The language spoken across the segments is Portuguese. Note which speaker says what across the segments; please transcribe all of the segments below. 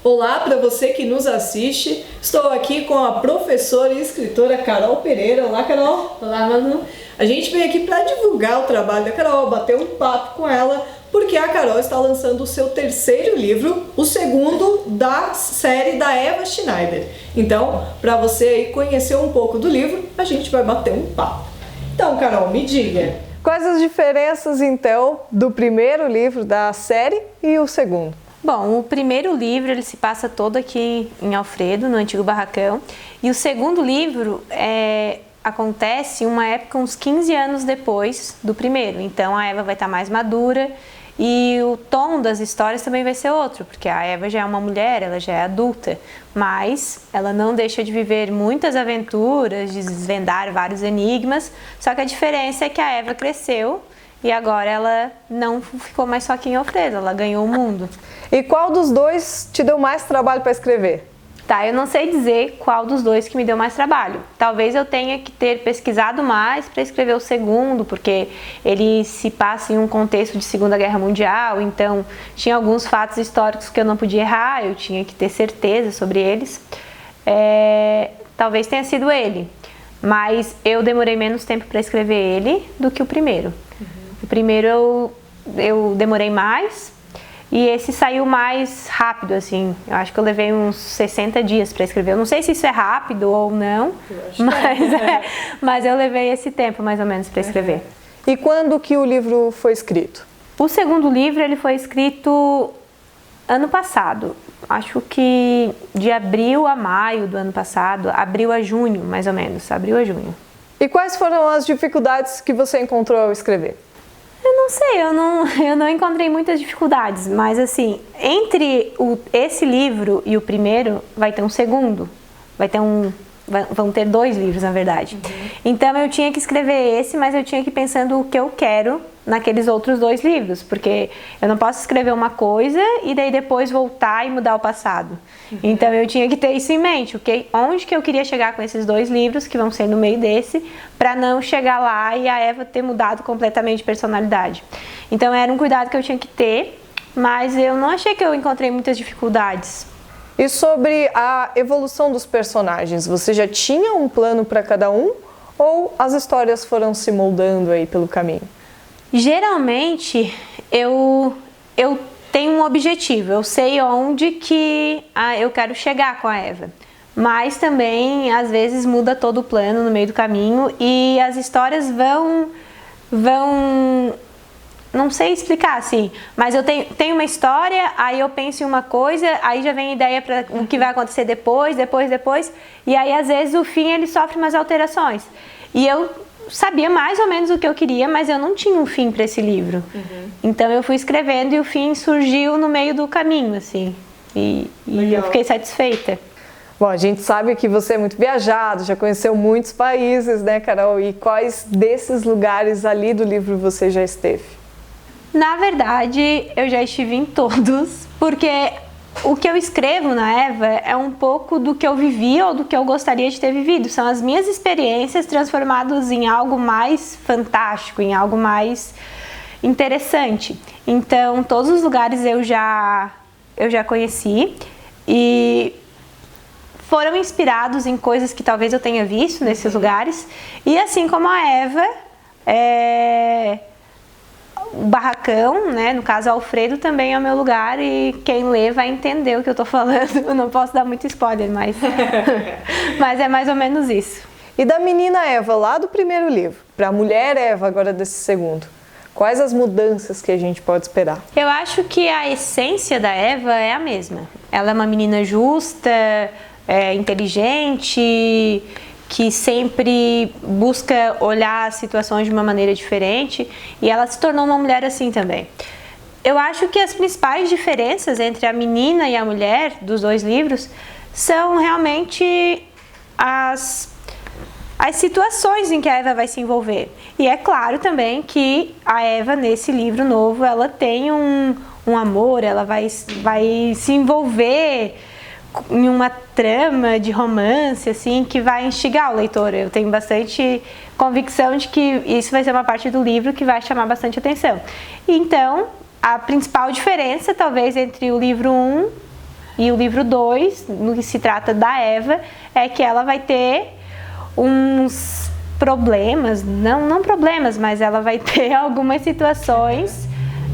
Speaker 1: Olá para você que nos assiste, estou aqui com a professora e escritora Carol Pereira. Olá, Carol.
Speaker 2: Olá, Manu.
Speaker 1: A gente veio aqui para divulgar o trabalho da Carol, bater um papo com ela, porque a Carol está lançando o seu terceiro livro, o segundo da série da Eva Schneider. Então, para você aí conhecer um pouco do livro, a gente vai bater um papo. Então, Carol, me diga.
Speaker 3: Quais as diferenças, então, do primeiro livro da série e o segundo?
Speaker 2: Bom, o primeiro livro ele se passa todo aqui em Alfredo, no antigo barracão, e o segundo livro acontece uma época uns 15 anos depois do primeiro. Então a Eva vai estar mais madura e o tom das histórias também vai ser outro, porque a Eva já é uma mulher, ela já é adulta, mas ela não deixa de viver muitas aventuras, de desvendar vários enigmas, só que a diferença é que a Eva cresceu e agora ela não ficou mais só aqui em Alfredo, ela ganhou o mundo.
Speaker 3: E qual dos dois te deu mais trabalho para escrever?
Speaker 2: Tá, eu não sei dizer qual dos dois que me deu mais trabalho. Talvez eu tenha que ter pesquisado mais para escrever o segundo, porque ele se passa em um contexto de Segunda Guerra Mundial, então tinha alguns fatos históricos que eu não podia errar, eu tinha que ter certeza sobre eles. Talvez tenha sido ele, mas eu demorei menos tempo para escrever ele do que o primeiro. O primeiro eu demorei mais. E esse saiu mais rápido, assim. Eu acho que eu levei uns 60 dias para escrever. Eu não sei se isso é rápido ou não, mas eu levei esse tempo, mais ou menos, para escrever.
Speaker 3: E quando que o livro foi escrito?
Speaker 2: O segundo livro ele foi escrito ano passado. Acho que de abril a maio do ano passado, abril a junho, mais ou menos. Abril a junho.
Speaker 3: E quais foram as dificuldades que você encontrou ao escrever?
Speaker 2: Eu não sei, eu não encontrei muitas dificuldades, mas assim, entre esse livro e o primeiro vai ter um segundo, vão ter dois livros na verdade. Então eu tinha que escrever esse, mas eu tinha que ir pensando o que eu quero naqueles outros dois livros, porque eu não posso escrever uma coisa e daí depois voltar e mudar o passado. Então eu tinha que ter isso em mente, onde que eu queria chegar com esses dois livros, que vão ser no meio desse, para não chegar lá e a Eva ter mudado completamente de personalidade. Então era um cuidado que eu tinha que ter, mas eu não achei que eu encontrei muitas dificuldades.
Speaker 3: E sobre a evolução dos personagens, você já tinha um plano para cada um ou as histórias foram se moldando aí pelo caminho?
Speaker 2: Geralmente eu tenho um objetivo, eu sei onde que eu quero chegar com a Eva, mas também às vezes muda todo o plano no meio do caminho e as histórias vão não sei explicar assim, mas eu tenho uma história, aí eu penso em uma coisa, aí já vem a ideia para o que vai acontecer depois, e aí às vezes o fim ele sofre umas alterações. E eu sabia mais ou menos o que eu queria, mas eu não tinha um fim para esse livro. Então eu fui escrevendo e o fim surgiu no meio do caminho, assim, e eu fiquei satisfeita.
Speaker 3: Bom, a gente sabe que você é muito viajado, já conheceu muitos países, né, Carol? E quais desses lugares ali do livro você já esteve?
Speaker 2: Na verdade, eu já estive em todos, porque o que eu escrevo na Eva é um pouco do que eu vivi ou do que eu gostaria de ter vivido. São as minhas experiências transformadas em algo mais fantástico, em algo mais interessante. Então, todos os lugares eu já conheci e foram inspirados em coisas que talvez eu tenha visto nesses lugares. E assim como a Eva, o barracão, né, no caso Alfredo, também é o meu lugar e quem lê vai entender o que eu tô falando. Eu não posso dar muito spoiler, mas é mais ou menos isso.
Speaker 3: E da menina Eva lá do primeiro livro, para a mulher Eva agora desse segundo, quais as mudanças que a gente pode esperar?
Speaker 2: Eu acho que a essência da Eva é a mesma. Ela é uma menina justa, inteligente, que sempre busca olhar as situações de uma maneira diferente, e ela se tornou uma mulher assim também. Eu acho que as principais diferenças entre a menina e a mulher dos dois livros são realmente as situações em que a Eva vai se envolver. E é claro também que a Eva, nesse livro novo, ela tem um amor, ela vai se envolver em uma trama de romance, assim, que vai instigar o leitor. Eu tenho bastante convicção de que isso vai ser uma parte do livro que vai chamar bastante atenção. Então, a principal diferença, talvez, entre o livro 1 E o livro 2, no que se trata da Eva, é que ela vai ter uns problemas, não problemas, mas ela vai ter algumas situações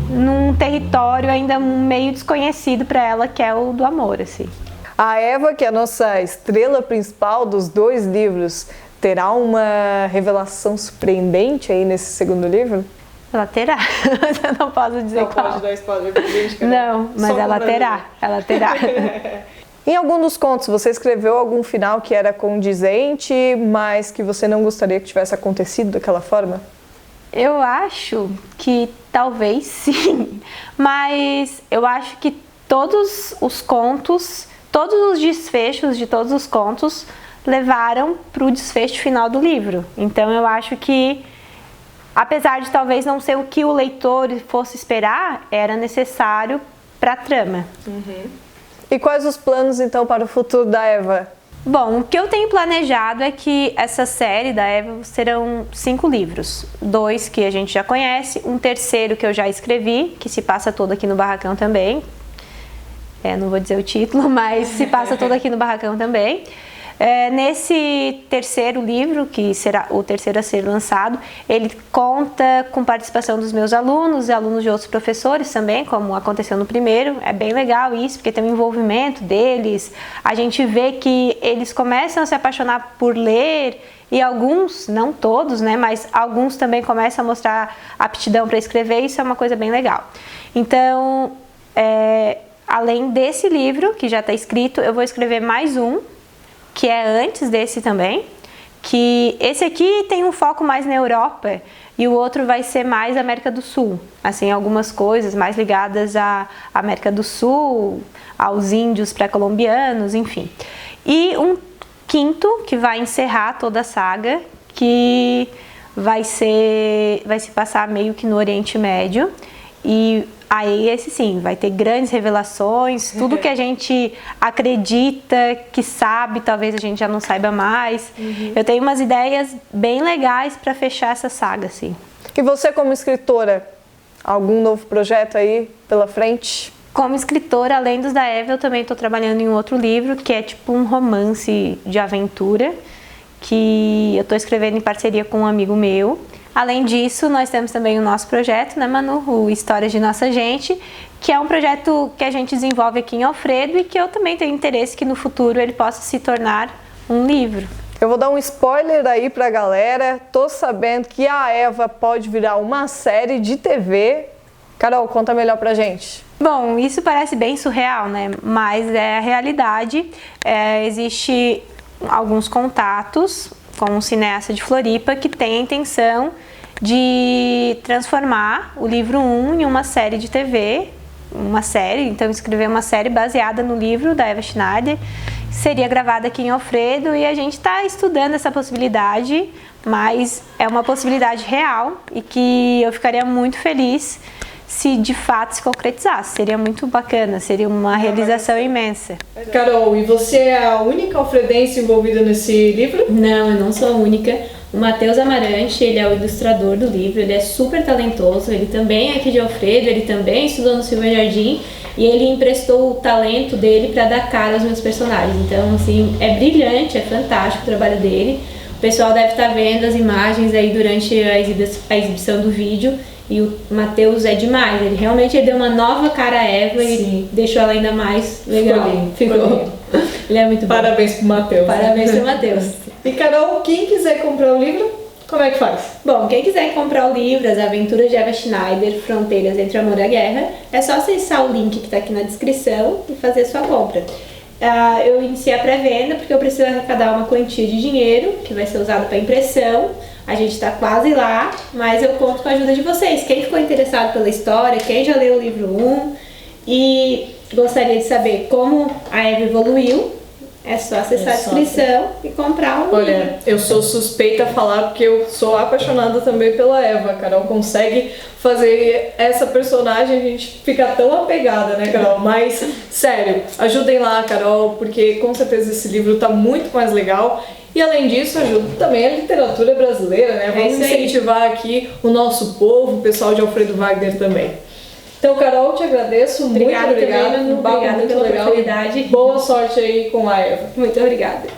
Speaker 2: num território ainda meio desconhecido para ela, que é o do amor, assim.
Speaker 3: A Eva, que é a nossa estrela principal dos 2 livros, terá uma revelação surpreendente aí nesse segundo livro?
Speaker 2: Ela terá, eu não posso dizer
Speaker 1: Não
Speaker 2: qual.
Speaker 1: pode dar spoiler pra gente, cara.
Speaker 2: Não, mas ela terá.
Speaker 3: Em algum dos contos, você escreveu algum final que era condizente, mas que você não gostaria que tivesse acontecido daquela forma?
Speaker 2: Eu acho que talvez sim, mas eu acho que todos os contos, todos os desfechos de todos os contos levaram para o desfecho final do livro. Então eu acho que, apesar de talvez não ser o que o leitor fosse esperar, era necessário para a trama.
Speaker 3: E quais os planos então para o futuro da Eva?
Speaker 2: Bom, o que eu tenho planejado é que essa série da Eva serão 5 livros. 2 que a gente já conhece, um terceiro que eu já escrevi, que se passa todo aqui no Barracão também. Não vou dizer o título, mas se passa todo aqui no Barracão também. Nesse terceiro livro, que será o terceiro a ser lançado, ele conta com participação dos meus alunos e alunos de outros professores também, como aconteceu no primeiro. É bem legal isso, porque tem um envolvimento deles. A gente vê que eles começam a se apaixonar por ler e alguns, não todos, né, mas alguns também começam a mostrar aptidão para escrever. Isso é uma coisa bem legal. Então, além desse livro, que já está escrito, eu vou escrever mais um, que é antes desse também, que esse aqui tem um foco mais na Europa e o outro vai ser mais América do Sul, assim, algumas coisas mais ligadas à América do Sul, aos índios pré-colombianos, enfim. E um quinto que vai encerrar toda a saga, que vai se passar meio que no Oriente Médio, e aí esse sim, vai ter grandes revelações, tudo que a gente acredita, que sabe, talvez a gente já não saiba mais. Eu tenho umas ideias bem legais para fechar essa saga, assim.
Speaker 3: E você como escritora, algum novo projeto aí pela frente?
Speaker 2: Como escritora, além dos da Eva, eu também estou trabalhando em um outro livro, que é tipo um romance de aventura, que eu estou escrevendo em parceria com um amigo meu. Além disso, nós temos também o nosso projeto, né, Manu? O Histórias de Nossa Gente, que é um projeto que a gente desenvolve aqui em Alfredo e que eu também tenho interesse que no futuro ele possa se tornar um livro.
Speaker 3: Eu vou dar um spoiler aí pra galera. Tô sabendo que a Eva pode virar uma série de TV. Carol, conta melhor pra gente.
Speaker 2: Bom, isso parece bem surreal, né? Mas é a realidade. Existe alguns contatos com um cineasta de Floripa que tem a intenção de transformar o livro 1 em uma série de TV, então escrever uma série baseada no livro da Eva Schneider, seria gravada aqui em Alfredo, e a gente está estudando essa possibilidade, mas é uma possibilidade real e que eu ficaria muito feliz se de fato se concretizasse. Seria muito bacana, seria uma realização imensa.
Speaker 1: Carol, e você é a única alfredense envolvida nesse livro?
Speaker 2: Não, eu não sou a única. O Matheus Amarante, ele é o ilustrador do livro, ele é super talentoso, ele também é aqui de Alfredo, ele também estudou no Silva Jardim e ele emprestou o talento dele para dar cara aos meus personagens. Então, assim, é brilhante, é fantástico o trabalho dele. O pessoal deve estar vendo as imagens aí durante a exibição do vídeo. E o Matheus é demais, ele realmente deu uma nova cara a Eva. Sim. E deixou ela ainda mais legal. Ficou. Ele é muito bom.
Speaker 1: Parabéns pro Matheus.
Speaker 2: Parabéns pro Matheus.
Speaker 1: E Carol, quem quiser comprar o livro, como é que faz?
Speaker 2: Bom, quem quiser comprar o livro As Aventuras de Eva Schneider, Fronteiras entre o Amor e a Guerra, é só acessar o link que está aqui na descrição e fazer a sua compra. Eu iniciei a pré-venda porque eu preciso arrecadar uma quantia de dinheiro que vai ser usado para impressão. A gente está quase lá, mas eu conto com a ajuda de vocês. Quem ficou interessado pela história, quem já leu o livro 1 e gostaria de saber como a Eva evoluiu, é só acessar a descrição e comprar um livro.
Speaker 1: Olha, eu sou suspeita a falar porque eu sou apaixonada também pela Eva. A Carol consegue fazer essa personagem, a gente fica tão apegada, né, Carol? Mas, sério, ajudem lá a Carol, porque com certeza esse livro tá muito mais legal. E além disso, ajuda também a literatura brasileira, né? Vamos incentivar aqui o nosso povo, o pessoal de Alfredo Wagner também. Então, Carol, te agradeço.
Speaker 2: Obrigada
Speaker 1: muito obrigada.
Speaker 2: também, Manu. Obrigada
Speaker 1: Muito
Speaker 2: pela
Speaker 1: legal.
Speaker 2: oportunidade.
Speaker 1: Boa sorte aí com a Eva.
Speaker 2: Muito obrigada.